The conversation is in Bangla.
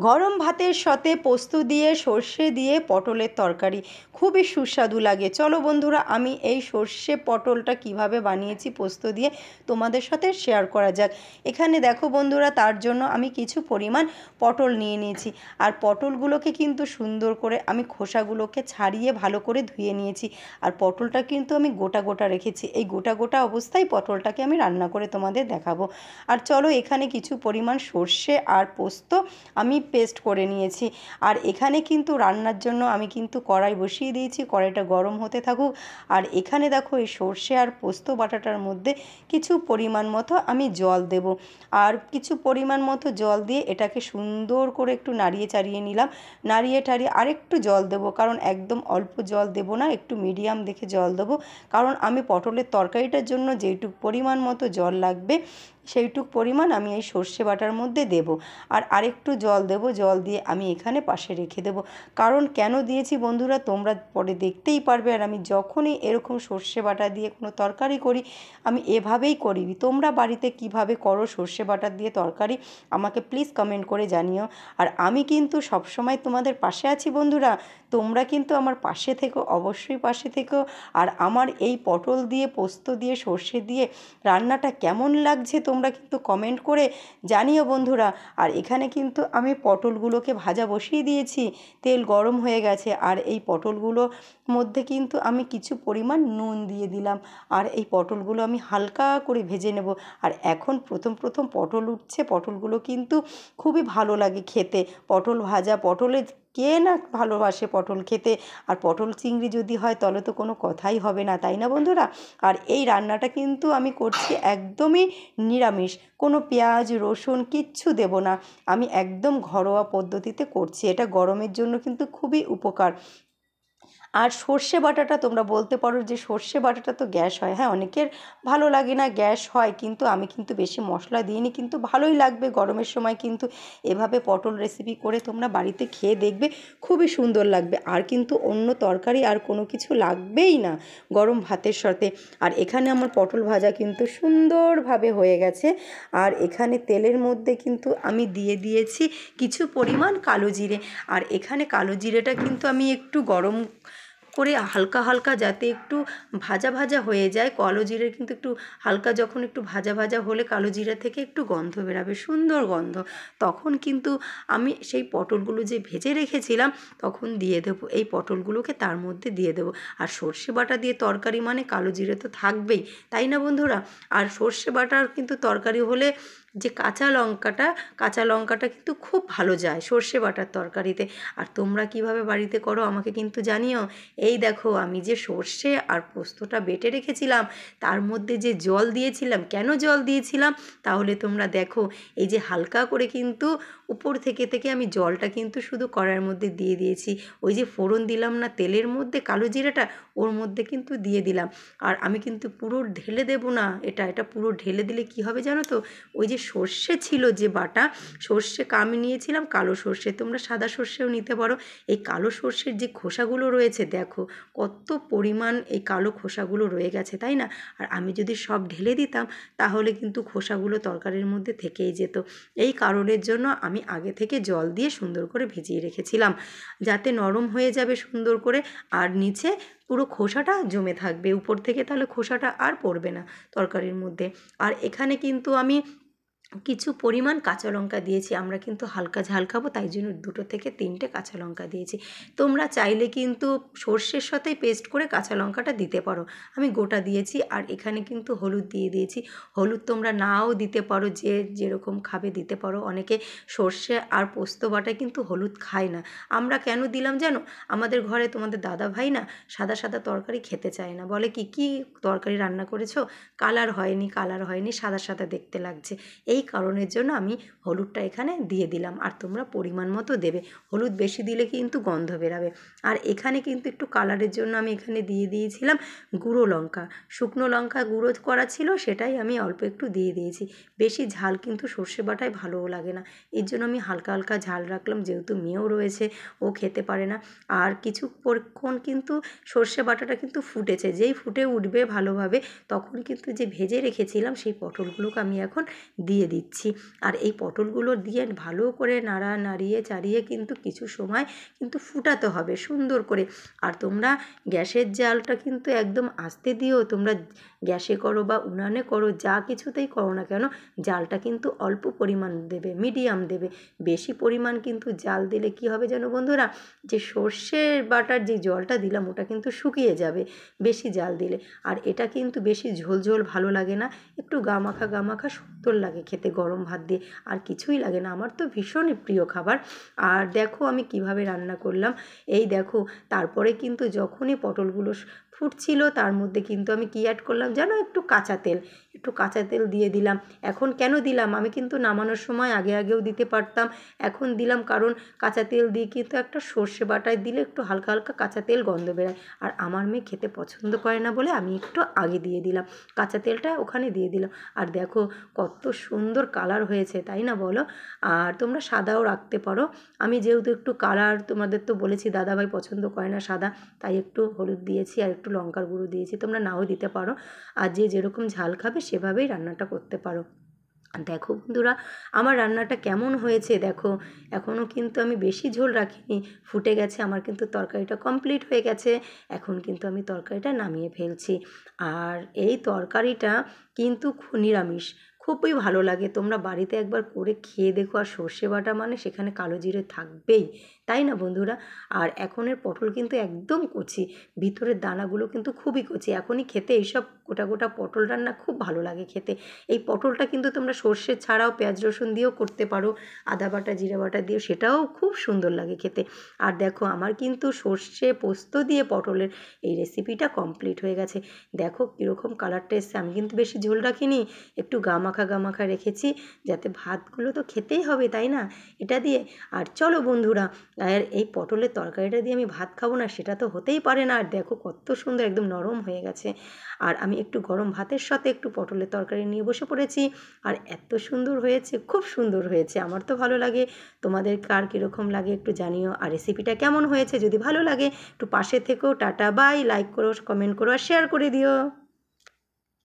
গরম ভাতের সাথে পোস্ত দিয়ে সর্ষে দিয়ে পটলের তরকারি খুবই সুস্বাদু লাগে। চলো বন্ধুরা, আমি এই সর্ষে পটলটা কিভাবে বানিয়েছি পোস্ত দিয়ে তোমাদের সাথে শেয়ার করা যাক। এখানে দেখো বন্ধুরা, তার জন্য আমি কিছু পরিমাণ পটল নিয়ে নিয়েছি। আর পটলগুলোকে কিন্তু সুন্দর করে আমি খোসাগুলোকে ছাড়িয়ে ভালো করে ধুয়ে নিয়েছি। আর পটলটা কিন্তু আমি গোটা গোটা রেখেছি। এই গোটা গোটা অবস্থায় পটলটাকে আমি রান্না করে তোমাদের দেখাবো। আর চলো, এখানে কিছু পরিমাণ সর্ষে আর পোস্ত আমি পেস্ট করে নিয়েছি। আর এখানে কিন্তু রান্নার জন্য আমি কিন্তু কড়াই বসিয়ে দিয়েছি, কড়াইটা গরম হতে থাকুক। আর এখানে দেখো, এই সর্ষে আর পোস্ত বাটাটার মধ্যে কিছু পরিমাণ মতো আমি জল দেব। আর কিছু পরিমাণ মতো জল দিয়ে এটাকে সুন্দর করে একটু নাড়িয়ে চাড়িয়ে নিলাম। নাড়িয়ে টাড়িয়ে আরেকটু জল দেবো, কারণ একদম অল্প জল দেবো না, একটু মিডিয়াম দেখে জল দেবো। কারণ আমি পটলের তরকারিটার জন্য যেইটুকু পরিমাণ মতো জল লাগবে সেইটুক পরিমাণ আমি এই সর্ষে বাটার মধ্যে দেব। আর আরেকটু জল দেব, জল দিয়ে আমি এখানে পাশে রেখে দেব। কারণ কেন দিয়েছি বন্ধুরা, তোমরা পরে দেখতেই পারবে। আর আমি যখনই এরকম সর্ষে বাটা দিয়ে কোনো তরকারি করি, আমি এভাবেই করি। তোমরা বাড়িতে কিভাবে করো সর্ষে বাটা দিয়ে তরকারি, আমাকে প্লিজ কমেন্ট করে জানিও। আর আমি কিন্তু সবসময় তোমাদের পাশে আছি বন্ধুরা, তোমরা কিন্তু আমার পাশে থেকো, অবশ্যই পাশে থেকো। আর আমার এই পটল দিয়ে পোস্ত দিয়ে সর্ষে দিয়ে রান্নাটা কেমন লাগছে তোমরা কিন্তু কমেন্ট করে জানিও বন্ধুরা। আর এখানে কিন্তু আমি পটলগুলোকে ভাজা বসিয়ে দিয়েছি, তেল গরম হয়ে গেছে। আর এই পটলগুলো মধ্যে কিন্তু আমি কিছু পরিমাণ নুন দিয়ে দিলাম। আর এই পটলগুলো আমি হালকা করে ভেজে নেব। আর এখন প্রথম প্রথম পটল উঠছে, পটলগুলো কিন্তু খুবই ভালো লাগে খেতে। পটল ভাজা, পটলের কে না ভালোবাসে পটল খেতে। আর পটল চিংড়ি যদি হয় তাহলে তো কোনো কথাই হবে না, তাই না বন্ধুরা? আর এই রান্নাটা কিন্তু আমি করছি একদমই নিরামিষ, কোনো পেঁয়াজ রসুন কিচ্ছু দেব না। আমি একদম ঘরোয়া পদ্ধতিতে করছি, এটা গরমের জন্য কিন্তু খুবই উপকার। আর সর্ষে বাটাটা তোমরা বলতে পারো যে সর্ষে বাটাটা তো গ্যাস হয়। হ্যাঁ, অনেকের ভালো লাগে না, গ্যাস হয়, কিন্তু আমি কিন্তু বেশি মশলা দিইনি, কিন্তু ভালোই লাগবে গরমের সময়। কিন্তু এভাবে পটল রেসিপি করে তোমরা বাড়িতে খেয়ে দেখবে, খুবই সুন্দর লাগবে। আর কিন্তু অন্য তরকারি আর কোনো কিছু লাগবেই না গরম ভাতের সাথে। আর এখানে আমার পটল ভাজা কিন্তু সুন্দরভাবে হয়ে গেছে। আর এখানে তেলের মধ্যে কিন্তু আমি দিয়ে দিয়েছি কিছু পরিমাণ কালো জিরে। আর এখানে কালো জিরেটা কিন্তু আমি একটু গরম করে হালকা হালকা যাতে একটু ভাজা ভাজা হয়ে যায়। কালো জিরে কিন্তু একটু হালকা, যখন একটু ভাজা ভাজা হলে কালো জিরা থেকে একটু গন্ধ বেরাবে, সুন্দর গন্ধ। তখন কিন্তু আমি সেই পটলগুলো যে ভেজে রেখেছিলাম তখন দিয়ে দেবো, এই পটলগুলোকে তার মধ্যে দিয়ে দেবো। আর সর্ষে বাটা দিয়ে তরকারি মানে কালো জিরে তো থাকবেই, তাই না বন্ধুরা? আর সর্ষে বাটার কিন্তু তরকারি হলে যে কাঁচা লঙ্কাটা কিন্তু খুব ভালো যায় সর্ষে বাটার তরকারিতে। আর তোমরা কিভাবে বাড়িতে করো আমাকে কিন্তু জানিও। এই দেখো, আমি যে সর্ষে আর পোস্তটা বেটে রেখেছিলাম তার মধ্যে যে জল দিয়েছিলাম, কেন জল দিয়েছিলাম তাহলে তোমরা দেখো। এই যে হালকা করে কিন্তু উপর থেকে থেকে আমি জলটা কিন্তু শুধু কড়াইয়ের মধ্যে দিয়ে দিয়েছি। ওই যে ফোড়ন দিলাম না তেলের মধ্যে কালো জিরাটা, ওর মধ্যে কিন্তু দিয়ে দিলাম। আর আমি কিন্তু পুরো ঢেলে দেব না, এটা পুরো ঢেলে দিলে কি হবে জানো তো? ওই যে সর্ষে ছিল যে বাটা, সর্ষে আমি নিয়েছিলাম কালো সর্ষে, তোমরা সাদা সর্ষেও নিতে পারো। এই কালো সর্ষের যে খোসাগুলো রয়েছে দেখো কত পরিমাণ এই কালো খোসাগুলো রয়ে গেছে, তাই না? আর আমি যদি সব ঢেলে দিতাম তাহলে কিন্তু খোসাগুলো তরকারির মধ্যে থেকেই যেত। এই কারণের জন্য আমি আগে থেকে জল দিয়ে সুন্দর করে ভিজিয়ে রেখেছিলাম, যাতে নরম হয়ে যাবে সুন্দর করে। আর নিচে পুরো খোসাটা জমে থাকবে উপর থেকে, তাহলে খোসাটা আর পড়বে না তরকারির মধ্যে। আর এখানে কিন্তু আমি কিছু পরিমাণ কাঁচা লঙ্কা দিয়েছি, আমরা কিন্তু হালকা ঝাল খাবো, তাই জন্য 2 থেকে 3টে কাঁচা লঙ্কা দিয়েছি। তোমরা চাইলে কিন্তু সর্ষের সাথেই পেস্ট করে কাঁচা লঙ্কাটা দিতে পারো, আমি গোটা দিয়েছি। আর এখানে কিন্তু হলুদ দিয়ে দিয়েছি। হলুদ তোমরা নাও দিতে পারো, যে যেরকম খাবে দিতে পারো। অনেকে সর্ষে আর পোস্ত বাটায় কিন্তু হলুদ খায় না, আমরা কেন দিলাম জানো? আমাদের ঘরে তোমাদের দাদা ভাই না সাদা সাদা তরকারি খেতে চায় না, বলে কি কি তরকারি রান্না করেছো, কালার হয়নি, সাদা সাদা দেখতে লাগছে। এই কারণের জন্য আমি হলুদটা এখানে দিয়ে দিলাম। আর তোমরা পরিমাণ মতো দেবে, হলুদ বেশি দিলে কিন্তু গন্ধ বেরাবে। আর এখানে কিন্তু একটু কালারের জন্য আমি এখানে দিয়ে দিয়েছিলাম গুঁড়ো লঙ্কা, শুকনো লঙ্কা গুঁড়ো করা ছিল, সেটাই আমি অল্প একটু দিয়ে দিয়েছি। বেশি ঝাল কিন্তু সর্ষে বাটায় ভালোও লাগে না, এর জন্য আমি হালকা হালকা ঝাল রাখলাম, যেহেতু মেয়েও রয়েছে, ও খেতে পারে না। আর কিছুক্ষণ কিন্তু সর্ষে বাটাটা কিন্তু ফুটেছে, যেই ফুটে উঠবে ভালোভাবে তখন কিন্তু যে ভেজে রেখেছিলাম সেই পটলগুলোকে আমি এখন দিয়ে দিচ্ছি। আর এই পটলগুলো দিয়ে ভালো করে নাড়িয়ে চাড়িয়ে কিন্তু কিছু সময় কিন্তু ফুটাতে হবে সুন্দর করে। আর তোমরা গ্যাসের জালটা কিন্তু একদম আস্তে দিও, তোমরা গ্যাসে করো বা উনানে করো, যা কিছুতেই করো না কেন জালটা কিন্তু অল্প পরিমাণ দেবে, মিডিয়াম দেবে। বেশি পরিমাণ কিন্তু জাল দিলে কি হবে জানো বন্ধুরা, যে সর্ষের বাটার যে জলটা দিলাম ওটা কিন্তু শুকিয়ে যাবে বেশি জাল দিলে। আর এটা কিন্তু বেশি ঝোল ঝোল ভালো লাগে না, একটু গামাখা সুন্দর লাগে খেতে গরম ভাত দিয়ে, আর কিছুই লাগে না। আমার তো ভীষণই প্রিয় খাবার। আর দেখো আমি কিভাবে রান্না করলাম, এই দেখো তারপরে কিন্তু যখনই পটলগুলো ফুটছিল তার মধ্যে কিন্তু আমি কি অ্যাড করলাম জানো, একটু কাঁচা তেল দিয়ে দিলাম। এখন কেন দিলাম, আমি কিন্তু নামানোর সময় আগেও দিতে পারতাম, এখন দিলাম কারণ কাঁচা তেল দিয়ে কিন্তু একটা সর্ষে বাটায় দিলে একটু হালকা হালকা কাঁচা তেল গন্ধ বেরোয়, আর আমার মেয়ে খেতে পছন্দ করে না বলে আমি একটু আগে দিয়ে দিলাম, কাঁচা তেলটা ওখানে দিয়ে দিলাম। আর দেখো কত সুন্দর কালার হয়েছে, তাই না বলো? আর তোমরা সাদাও রাখতে পারো, আমি যেহেতু একটু কালার, তোমাদের তো বলেছি দাদাভাই পছন্দ করে না সাদা, তাই একটু হলুদ দিয়েছি আর একটু লঙ্কার গুঁড়ো দিয়েছি, তোমরা নাও দিতে পারো। আর যে যেরকম ঝাল খাবে সেভাবেই রান্নাটা করতে পারো। দেখো বন্ধুরা আমার রান্নাটা কেমন হয়েছে দেখো, এখনও কিন্তু আমি বেশি ঝোল রাখিনি, ফুটে গেছে, আমার কিন্তু তরকারিটা কমপ্লিট হয়ে গেছে। এখন কিন্তু আমি তরকারিটা নামিয়ে ফেলছি। আর এই তরকারিটা কিন্তু নিরামিষ, খুবই ভালো লাগে, তোমরা বাড়িতে একবার করে খেয়ে দেখো। আর সর্ষে বাটা মানে সেখানে কালো জিরে থাকবেই, তাই না বন্ধুরা? আর এখনের পটল কিন্তু একদম কচি, ভিতরের দানাগুলো কিন্তু খুবই কচি, এখনই খেতে এইসব গোটা গোটা পটল রান্না খুব ভালো লাগে খেতে। এই পটলটা কিন্তু তোমরা সর্ষে ছাড়াও পেঁয়াজ রসুন দিয়েও করতে পারো, আদা বাটা জিরে বাটা দিয়েও, সেটাও খুব সুন্দর লাগে খেতে। আর দেখো আমার কিন্তু সর্ষে পোস্ত দিয়ে পটলের এই রেসিপিটা কমপ্লিট হয়ে গেছে। দেখো কীরকম কালারটা এসছে, আমি কিন্তু বেশি ঝোল রাখিনি, একটু গামাখা রেখেছি, যাতে ভাতগুলো তো খেতেই হবে তাই না এটা দিয়ে। আর চলো বন্ধুরা, আর এই পটলের তরকারিটা দিয়ে আমি ভাত খাবো না সেটা তো হতেই পারে না। আর দেখো কত সুন্দর একদম নরম হয়ে গেছে, আর আমি একটু গরম ভাতের সাথে একটু পটলের তরকারি নিয়ে বসে পড়েছি। আর এত সুন্দর হয়েছে, খুব সুন্দর হয়েছে, আমার তো ভালো লাগে। তোমাদের কার কীরকম লাগে একটু জানিও। আর রেসিপিটা কেমন হয়েছে যদি ভালো লাগে একটু পাশে থেকেও, টাটা বাই, লাইক করো, কমেন্ট করো আর শেয়ার করে দিও।